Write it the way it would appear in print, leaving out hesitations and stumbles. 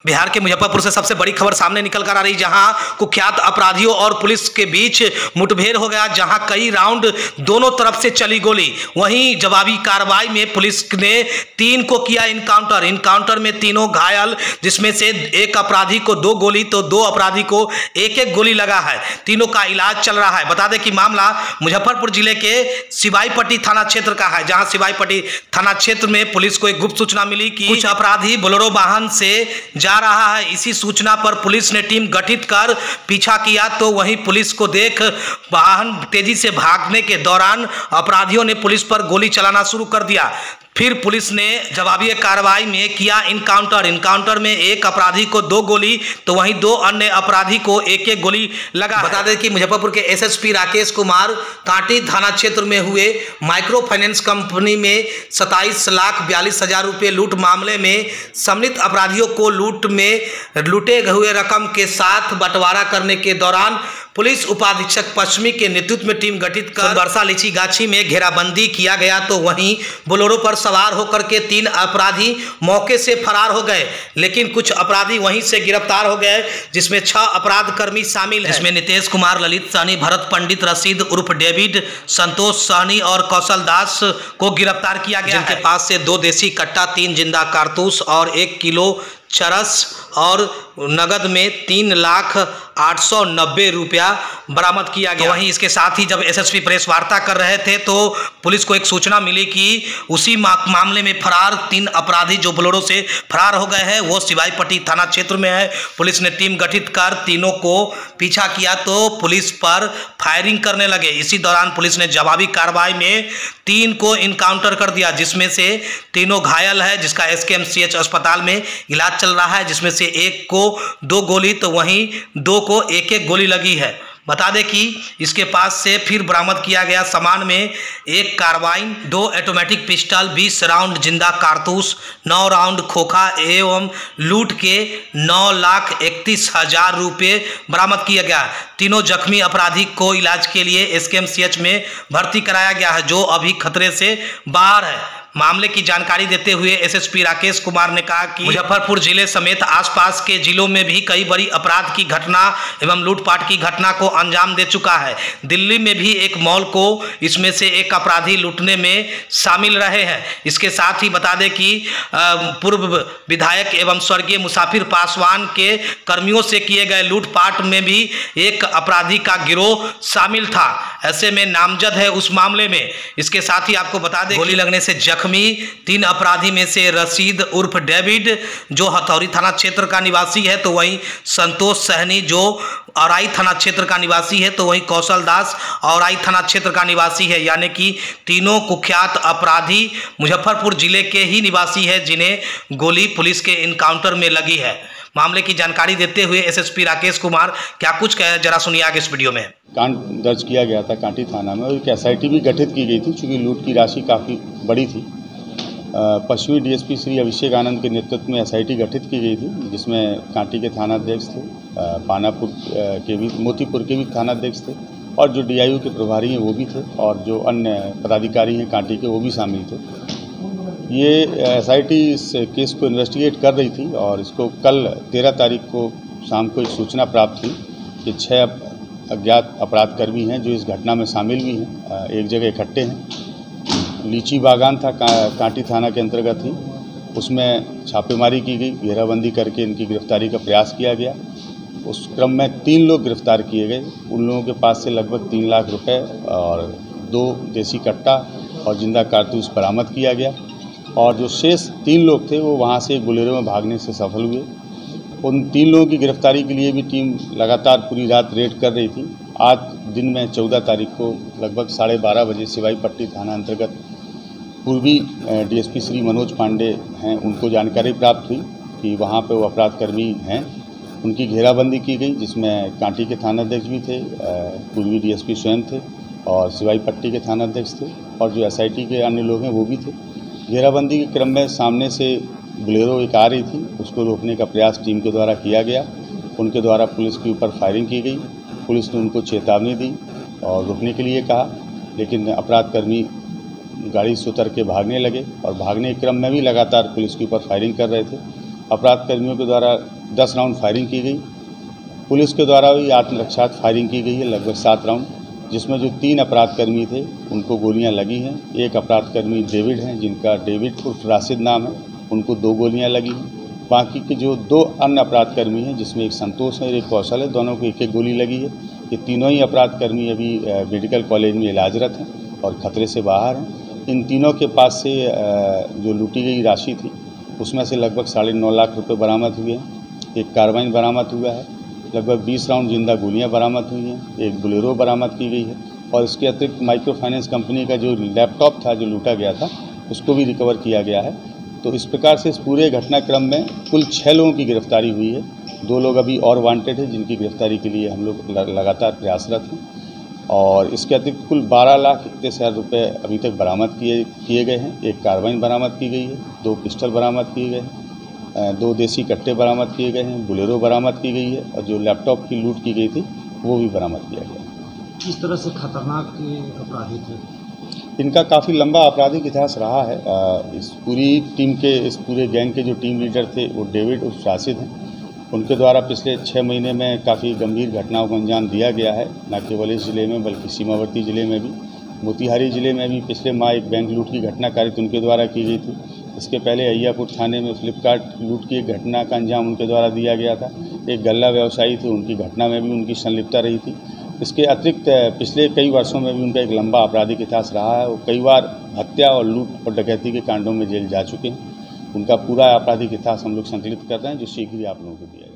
बिहार के मुजफ्फरपुर से सबसे बड़ी खबर सामने निकल कर आ रही, जहां कुख्यात अपराधियों और पुलिस के बीच मुठभेड़ हो गया, जहां कई राउंड दोनों तरफ से चली गोली। वहीं जवाबी कार्रवाई में पुलिस ने 3 को किया इनकाउंटर में तीनों घायल, जिसमें से एक अपराधी को 2 गोली तो 2 अपराधी को 1-1 गोली लगा है। तीनों का इलाज चल रहा है। बता दें कि मामला मुजफ्फरपुर जिले के सिवाईपट्टी थाना क्षेत्र का है, जहां सिवाईपट्टी थाना क्षेत्र में पुलिस को एक गुप्त सूचना मिली कि कुछ अपराधी बोलेरो वाहन से जा रहा है। इसी सूचना पर पुलिस ने टीम गठित कर पीछा किया, तो वहीं पुलिस को देख वाहन तेजी से भागने के दौरान अपराधियों ने पुलिस पर गोली चलाना शुरू कर दिया। फिर पुलिस ने जवाबी कार्रवाई में किया इनकाउंटर में एक अपराधी को 2 गोली तो वहीं 2 अन्य अपराधी को 1-1 गोली लगा। बता दें कि मुजफ्फरपुर के एसएसपी राकेश कुमार कांटी थाना क्षेत्र में हुए माइक्रो फाइनेंस कंपनी में 27,42,000 रुपये लूट मामले में सम्मिलित अपराधियों को लूटे हुए रकम के साथ बंटवारा करने के दौरान पुलिस उपाधीक्षक पश्चिमी के नेतृत्व में टीम गठित कर बरसा लीची गाछी में घेराबंदी किया गया, तो वहीं बोलेरो पर सवार होकर के 3 अपराधी मौके से फरार हो गए, लेकिन कुछ अपराधी वहीं से गिरफ्तार हो गए, जिसमें 6 अपराधकर्मी शामिल हैं। इसमें नितेश कुमार, ललित सहनी, भरत पंडित, रशीद उर्फ डेविड, संतोष सहनी और कौशल दास को गिरफ्तार किया गया, जिनके पास से 2 देसी कट्टा, 3 जिंदा कारतूस और 1 किलो चरस और नगद में 3,08,90 रुपया बरामद किया गया। वहीं इसके साथ ही जब एसएसपी प्रेस वार्ता कर रहे थे तो पुलिस को एक सूचना मिली कि उसी मामले में फरार 3 अपराधी जो बोलेरो से फरार हो गए हैं वो सिवाईपट्टी थाना क्षेत्र में है। पुलिस ने टीम गठित कर तीनों को पीछा किया तो पुलिस पर फायरिंग करने लगे। इसी दौरान पुलिस ने जवाबी कार्रवाई में 3 को इनकाउंटर कर दिया, जिसमें से तीनों घायल है, जिसका एसकेएमसीएच अस्पताल में इलाज चल रहा है, जिसमें से एक को 2 गोली तो वहीं 2 को 1-1 गोली लगी है। बता दें कि इसके पास से फिर बरामद किया गया सामान में 1 कार्बाइन, 2 ऑटोमेटिक पिस्टल, 20 राउंड जिंदा कारतूस, 9 राउंड खोखा एवं लूट के 9,31,000 रुपये बरामद किया गया। तीनों जख्मी अपराधी को इलाज के लिए एसकेएमसीएच में भर्ती कराया गया है, जो अभी खतरे से बाहर है। मामले की जानकारी देते हुए एसएसपी राकेश कुमार ने कहा कि मुजफ्फरपुर जिले समेत आसपास के जिलों में भी कई बड़ी अपराध की घटना एवं लूटपाट की घटना को अंजाम दे चुका है। दिल्ली में भी एक मॉल को इसमें से एक अपराधी लूटने में शामिल रहे हैं। इसके साथ ही बता दें कि पूर्व विधायक एवं स्वर्गीय मुसाफिर पासवान के कर्मियों से किए गए लूटपाट में भी एक अपराधी का गिरोह शामिल था, ऐसे में नामजद है उस मामले में। इसके साथ ही आपको बता दें गोली लगने से जख्मी 3 अपराधी में से रशीद उर्फ डेविड जो हथौड़ी थाना क्षेत्र का निवासी है, तो वहीं संतोष सहनी जो औराई थाना क्षेत्र का निवासी है, तो वहीं कौशल दास औराई थाना क्षेत्र का निवासी है। यानी कि तीनों कुख्यात अपराधी मुजफ्फरपुर जिले के ही निवासी है, जिन्हें गोली पुलिस के इनकाउंटर में लगी है। मामले की जानकारी देते हुए एसएसपी राकेश कुमार क्या कुछ कहे, जरा सुनिए आगे इस वीडियो में। कांड दर्ज किया गया था कांटी थाना में और एक एसआईटी भी गठित की गई थी, चूँकि लूट की राशि काफ़ी बड़ी थी। पश्चिमी डीएसपी श्री अभिषेक आनंद के नेतृत्व में एसआईटी गठित की गई थी, जिसमें कांटी के थानाध्यक्ष थे, पानापुर के भी, मोतीपुर के भी थानाध्यक्ष थे और जो डीआईओ के प्रभारी हैं वो भी थे और जो अन्य पदाधिकारी हैं कांटी के वो भी शामिल थे। ये एसआईटी इस केस को इन्वेस्टिगेट कर रही थी और इसको कल 13 तारीख को शाम को एक सूचना प्राप्त हुई कि 6 अज्ञात अपराधकर्मी हैं जो इस घटना में शामिल भी हैं, एक जगह इकट्ठे हैं। लीची बागान था, कांटी थाना के अंतर्गत ही, उसमें छापेमारी की गई, घेराबंदी करके इनकी गिरफ्तारी का प्रयास किया गया। उस क्रम में 3 लोग गिरफ्तार किए गए। उन लोगों के पास से लगभग 3 लाख रुपए और 2 देसी कट्टा और जिंदा कारतूस बरामद किया गया और जो शेष 3 लोग थे वो वहाँ से बोलेरो में भागने से सफल हुए। उन 3 लोगों की गिरफ्तारी के लिए भी टीम लगातार पूरी रात रेड कर रही थी। आज दिन में 14 तारीख को लगभग 12:30 बजे सिवाईपट्टी थाना अंतर्गत पूर्वी डीएसपी श्री मनोज पांडे हैं, उनको जानकारी प्राप्त हुई कि वहाँ पे वो अपराधकर्मी हैं। उनकी घेराबंदी की गई, जिसमें कांटी के थानाध्यक्ष भी थे, पूर्वी डीएसपी स्वयं थे और सिवाईपट्टी के थानाध्यक्ष थे और जो एसआईटी के अन्य लोग हैं वो भी थे। घेराबंदी के क्रम में सामने से बोलेरो एक आ रही थी, उसको रोकने का प्रयास टीम के द्वारा किया गया। उनके द्वारा पुलिस के ऊपर फायरिंग की गई। पुलिस ने उनको चेतावनी दी और रोकने के लिए कहा, लेकिन अपराधकर्मी गाड़ी से उतर के भागने लगे और भागने के क्रम में भी लगातार पुलिस के ऊपर फायरिंग कर रहे थे अपराध कर्मियों के द्वारा 10 राउंड फायरिंग की गई। पुलिस के द्वारा भी आत्मरक्षा फायरिंग की गई है लगभग 7 राउंड, जिसमें जो 3 अपराध कर्मी थे उनको गोलियां लगी हैं। एक अपराध कर्मी डेविड हैं, जिनका डेविड उर्फ राशिद नाम है, उनको 2 गोलियां लगी हैं। बाकी के जो 2 अन्य अपराध कर्मी हैं, जिसमें एक संतोष है और एक कौशल है, दोनों को 1-1 गोली लगी है। ये तीनों ही अपराध कर्मी अभी मेडिकल कॉलेज में इलाजरत हैं और खतरे से बाहर हैं। इन तीनों के पास से जो लूटी गई राशि थी उसमें से लगभग 9.5 लाख रुपये बरामद हुए हैं। एक कार्बाइन बरामद हुआ है, लगभग 20 राउंड जिंदा गोलियां बरामद हुई हैं, एक बोलेरो बरामद की गई है और इसके अतिरिक्त माइक्रो फाइनेंस कंपनी का जो लैपटॉप था जो लूटा गया था उसको भी रिकवर किया गया है। तो इस प्रकार से इस पूरे घटनाक्रम में कुल 6 लोगों की गिरफ्तारी हुई है। 2 लोग अभी और वांटेड हैं, जिनकी गिरफ्तारी के लिए हम लोग लगातार प्रयासरत हैं और इसके अतिरिक्त कुल 12,31,000 रुपये अभी तक बरामद किए गए हैं। एक कार्बाइन बरामद की गई है, 2 पिस्टल बरामद किए गए हैं, 2 देसी कट्टे बरामद किए गए हैं, बोलेरो बरामद की गई है और जो लैपटॉप की लूट की गई थी वो भी बरामद किया गया। किस तरह से खतरनाक अपराधी थे? इनका काफ़ी लंबा आपराधिक इतिहास रहा है। इस पूरे गैंग के जो टीम लीडर थे वो डेविड उर्फ राशिद हैं। उनके द्वारा पिछले 6 महीने में काफ़ी गंभीर घटनाओं को अंजाम दिया गया है, न केवल इस ज़िले में बल्कि सीमावर्ती ज़िले में भी। मोतिहारी ज़िले में भी पिछले माह एक बैंक लूट की घटना कारित उनके द्वारा की गई थी। इसके पहले अय्यापुर थाने में फ्लिपकार्ट लूट की एक घटना का अंजाम उनके द्वारा दिया गया था। एक गल्ला व्यवसायी थे, उनकी घटना में भी उनकी संलिप्तता रही थी। इसके अतिरिक्त पिछले कई वर्षों में भी उनका एक लंबा आपराधिक इतिहास रहा है। वो कई बार हत्या और लूट और डकैती के कांडों में जेल जा चुके हैं। उनका पूरा आपराधिक इतिहास हम लोग संकलित कर रहे हैं, जो शीघ्र ही आप लोगों को दिया जाएगा।